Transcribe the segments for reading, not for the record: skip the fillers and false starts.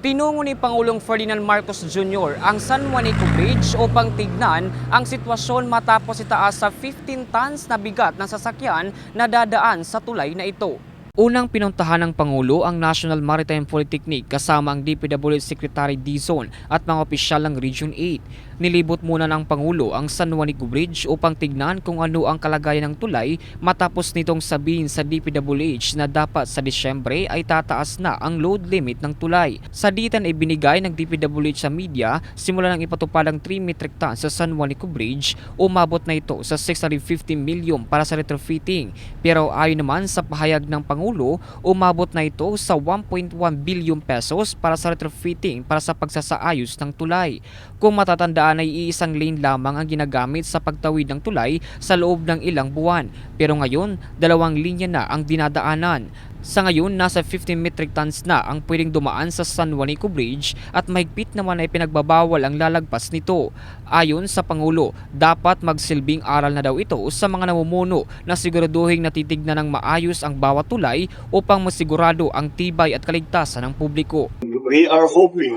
Tinungo ni Pangulong Ferdinand Marcos Jr. ang San Juanico Bridge upang tignan ang sitwasyon matapos itaas sa 15 tons na bigat ng sasakyan na dadaan sa tulay na ito. Unang pinuntahan ng Pangulo ang National Maritime Polytechnic kasama ang DPWH Secretary Dizon at mga opisyal ng Region 8. Nilibot muna ng Pangulo ang San Juanico Bridge upang tignan kung ano ang kalagayan ng tulay matapos nitong sabihin sa DPWH na dapat sa Disyembre ay tataas na ang load limit ng tulay. Sa ditan ay binigay ng DPWH sa media simula ng ipatupad ang 3 metric tons sa San Juanico Bridge, umabot na ito sa 650 milyon para sa retrofitting. Pero ayon naman sa pahayag ng Pangulo, umabot na ito sa 1.1 billion pesos para sa retrofitting para sa pagsasaayos ng tulay. Kung matatandaan ay iisang lane lamang ang ginagamit sa pagtawid ng tulay sa loob ng ilang buwan. Pero ngayon, 2 linya na ang dinadaanan. Sa ngayon, nasa 15 metric tons na ang pwedeng dumaan sa San Juanico Bridge at mahigpit naman ay pinagbabawal ang lalagpas nito. Ayon sa Pangulo, dapat magsilbing aral na daw ito sa mga namumuno na siguraduhin natitignan ng maayos ang bawat tulay upang masigurado ang tibay at kaligtasan ng publiko. We are hoping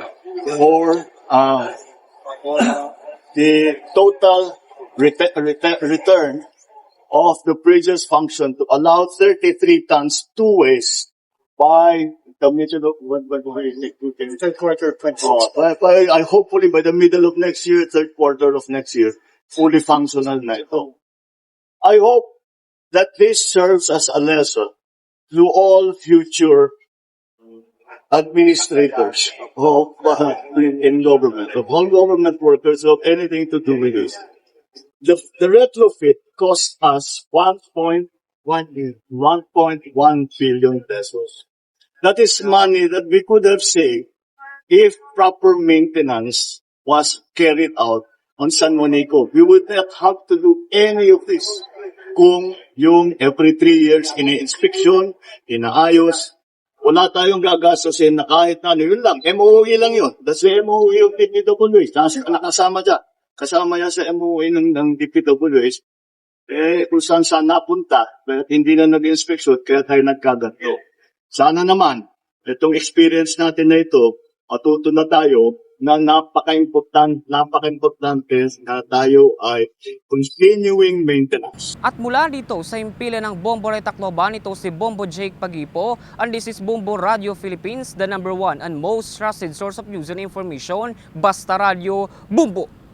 for the total return of the bridge's function to allow 33 tons two ways by the middle of third quarter of 26. I hopefully by the middle of next year, third quarter of next year, fully functional na ito. I hope that this serves as a lesson to all future administrators of in government, of all government workers, of anything to do with this. The retrofit cost us 1.1 billion pesos. That is money that we could have saved if proper maintenance was carried out on San Juanico. We would not have to do any of this kung yung every 3 years ini-inspection, inaayos, wala tayong gagastusin na kahit na ano, yun lang, MOE lang yun. That's the MOE of DPWH. Nakasama dyan. Kasama yan sa MOE ng DPWH. Kung saan napunta, pero hindi na nag-inspection, kaya tayo nagkaganto. Sana naman, itong experience natin na ito, matuto na tayo na napaka-importante na tayo ay continuing maintenance. At mula dito sa impila ng Bombo Ray Tacloban, ito si Bombo Jake Pagipo, and this is Bombo Radio Philippines, the #1 and most trusted source of news and information. Basta Radio, Bombo!